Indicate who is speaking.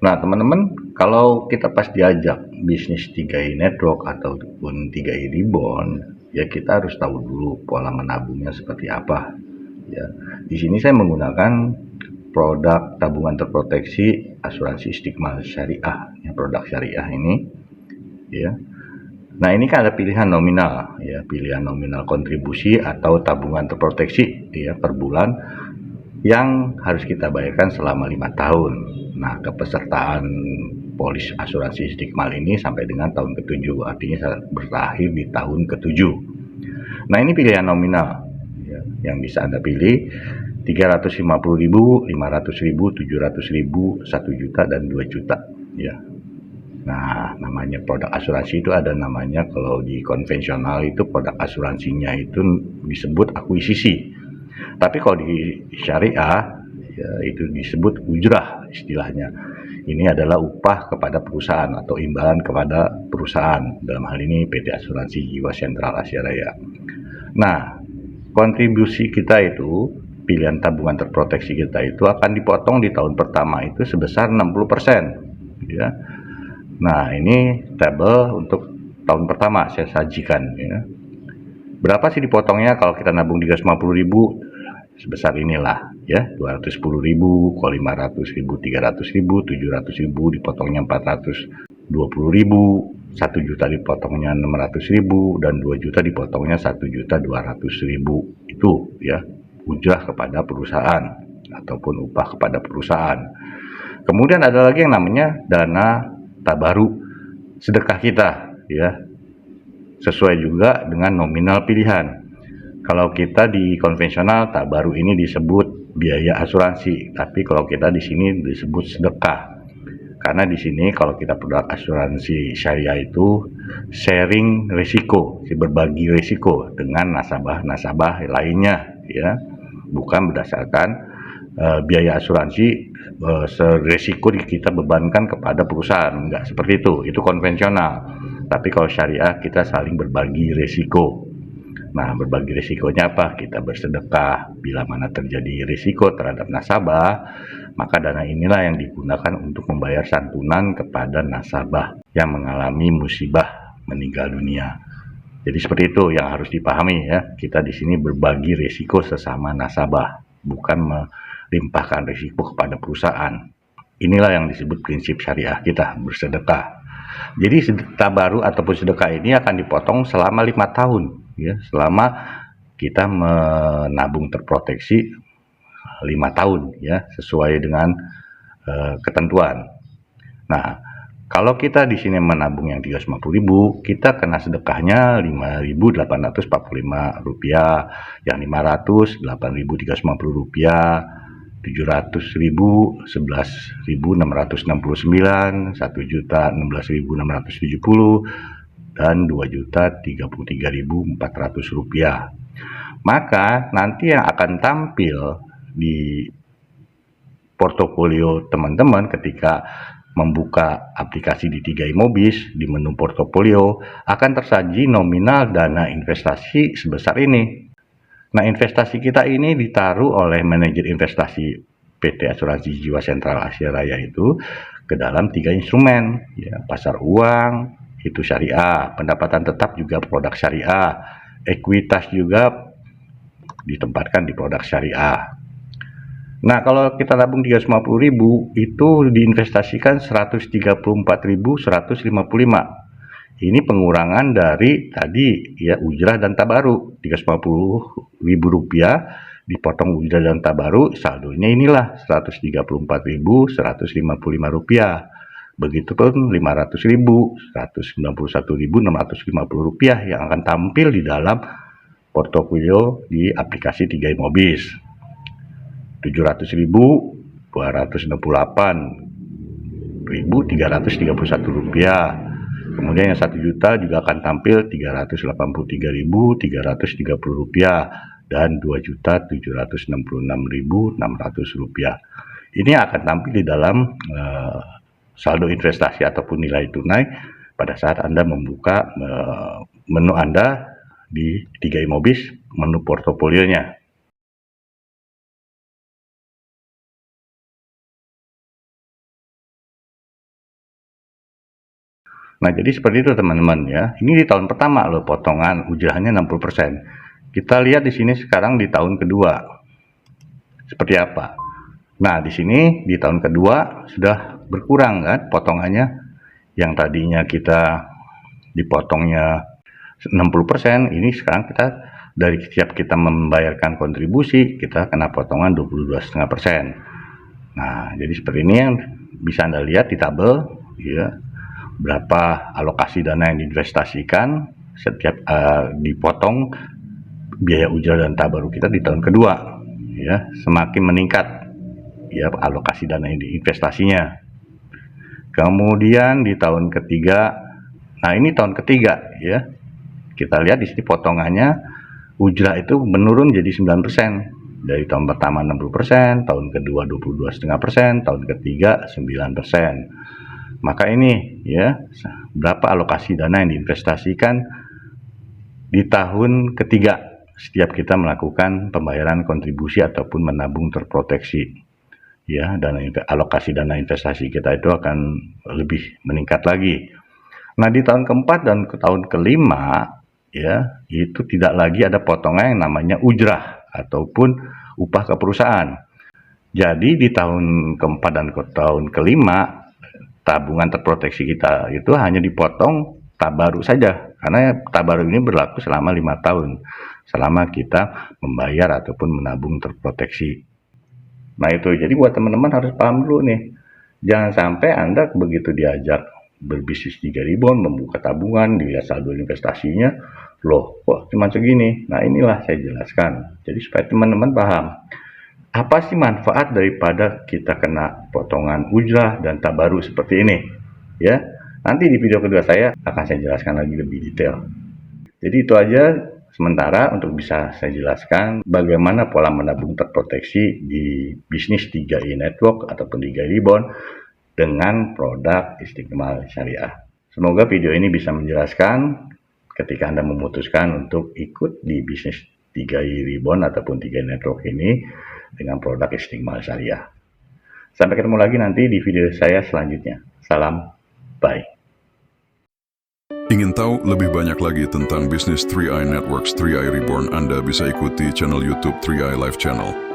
Speaker 1: Nah, teman-teman, kalau kita pas diajak bisnis 3i network ataupun 3i Reborn, ya kita harus tahu dulu pola menabungnya seperti apa. Ya, di sini saya menggunakan produk tabungan terproteksi asuransi Istiqmal Syariah, ya, produk syariah ini, ya. Nah, ini kan ada pilihan nominal, ya, pilihan nominal kontribusi atau tabungan terproteksi, ya, per bulan yang harus kita bayarkan selama 5 tahun. Nah, kepesertaan polis asuransi Istiqmal ini sampai dengan tahun ke-7, artinya berakhir di tahun ke-7. Nah, ini pilihan nominal, ya, yang bisa Anda pilih 350.000, 500.000, 700.000, 1 juta, dan 2 juta. Ya. Nah, namanya produk asuransi itu ada namanya, kalau di konvensional itu produk asuransinya itu disebut akuisisi. Tapi kalau di syariah, ya, itu disebut ujrah istilahnya. Ini adalah upah kepada perusahaan atau imbalan kepada perusahaan. Dalam hal ini PT Asuransi Jiwa Sentral Asia Raya. Nah, kontribusi kita itu, pilihan tabungan terproteksi kita itu akan dipotong di tahun pertama itu sebesar 60%. Ya. Nah, ini tabel untuk tahun pertama saya sajikan. Ya. Berapa sih dipotongnya kalau kita nabung 350.000? Sebesar inilah, ya, 210.000, kalau 500.000, 300.000, 700.000 dipotongnya 420.000, 1 juta dipotongnya 600.000, dan 2 juta dipotongnya 1.200.000. Itu, ya, ujrah kepada perusahaan ataupun upah kepada perusahaan. Kemudian ada lagi yang namanya dana tabaru, sedekah kita, ya, sesuai juga dengan nominal pilihan. Kalau kita di konvensional tabaru ini disebut biaya asuransi, tapi kalau kita di sini disebut sedekah. Karena di sini kalau kita produk asuransi syariah itu sharing risiko, berbagi risiko dengan nasabah-nasabah lainnya, ya. Bukan berdasarkan biaya asuransi serisiko kita bebankan kepada perusahaan, enggak seperti itu konvensional. Tapi kalau syariah kita saling berbagi risiko. Nah, berbagi risikonya apa? Kita bersedekah. Bila mana terjadi risiko terhadap nasabah, maka dana inilah yang digunakan untuk membayar santunan kepada nasabah yang mengalami musibah meninggal dunia. Jadi seperti itu yang harus dipahami, ya. Kita di sini berbagi risiko sesama nasabah, bukan melimpahkan risiko kepada perusahaan. Inilah yang disebut prinsip syariah kita, bersedekah. Jadi tabaru ataupun sedekah ini akan dipotong selama 5 tahun, ya, selama kita menabung terproteksi 5 tahun, ya, sesuai dengan ketentuan. Nah, kalau kita di sini menabung yang 350.000, kita kena sedekahnya Rp5.845, yang 500 Rp8.350, 700.000 11.669, 1 juta 16.670, dan 2 juta 33.400 rupiah. Maka nanti yang akan tampil di portofolio teman-teman ketika membuka aplikasi di 3i Mobis, di menu portofolio akan tersaji nominal dana investasi sebesar ini. Nah, investasi kita ini ditaruh oleh manajer investasi PT Asuransi Jiwa Sentral Asia Raya itu ke dalam 3 instrumen, ya, pasar uang, itu syariah, pendapatan tetap juga produk syariah, ekuitas juga ditempatkan di produk syariah. Nah, kalau kita nabung 350.000 itu diinvestasikan 134.155. Ini pengurangan dari tadi, ya, ujrah dan tabaru. Rp350.000 dipotong ujrah dan tabaru, saldonya inilah Rp134.155. Begitupun Rp500.000, Rp191.650 yang akan tampil di dalam portofolio di aplikasi 3i Mobis. Rp700.268.331. Kemudian yang 1 juta juga akan tampil Rp383.330 dan Rp2.766.600. Ini akan tampil di dalam saldo investasi ataupun nilai tunai pada saat Anda membuka menu Anda di 3i Mobis, menu portofolionya. Nah, jadi seperti itu teman-teman ya. Ini di tahun pertama loh potongan ujrahnya 60%. Kita lihat di sini sekarang di tahun kedua. Seperti apa? Nah, di sini di tahun kedua sudah berkurang kan potongannya. Yang tadinya kita dipotongnya 60%, ini sekarang kita dari setiap kita membayarkan kontribusi, kita kena potongan 22,5%. Nah, jadi seperti ini yang bisa Anda lihat di tabel ya. Berapa alokasi dana yang diinvestasikan setiap dipotong biaya ujrah dan tabaruk kita di tahun kedua ya, semakin meningkat ya alokasi dana yang diinvestasinya. Kemudian di tahun ketiga, nah ini tahun ketiga ya, kita lihat di sini potongannya ujrah itu menurun jadi 9%. Dari tahun pertama 60%, tahun kedua 22,5%, tahun ketiga 9%. Maka ini ya, berapa alokasi dana yang diinvestasikan di tahun ketiga setiap kita melakukan pembayaran kontribusi ataupun menabung terproteksi. Ya, alokasi dana investasi kita itu akan lebih meningkat lagi. Nah, di tahun keempat dan ke tahun kelima ya, itu tidak lagi ada potongan yang namanya ujrah ataupun upah ke perusahaan. Jadi di tahun keempat dan ke tahun kelima tabungan terproteksi kita itu hanya dipotong tabaruk saja, karena tabaruk ini berlaku selama 5 tahun selama kita membayar ataupun menabung terproteksi. Nah itu, jadi buat teman-teman harus paham dulu nih, jangan sampai Anda begitu diajak berbisnis 3 ribbon, membuka tabungan, dilihat saldo investasinya, loh kok cuma segini. Nah inilah saya jelaskan, jadi supaya teman-teman paham apa sih manfaat daripada kita kena potongan ujrah dan tabaruk seperti ini ya. Nanti di video kedua saya akan saya jelaskan lagi lebih detail. Jadi itu aja sementara untuk bisa saya jelaskan bagaimana pola menabung terproteksi di bisnis 3i Network ataupun 3i Ribbon dengan produk Istiqmal Syariah. Semoga video ini bisa menjelaskan ketika Anda memutuskan untuk ikut di bisnis 3i Ribbon ataupun 3i Network ini dengan produk Istiqmal Syariah. Sampai ketemu lagi nanti di video saya selanjutnya. Salam, bye.
Speaker 2: Ingin tahu lebih banyak lagi tentang bisnis 3i Networks 3i Reborn? Anda bisa ikuti channel YouTube 3i Live Channel.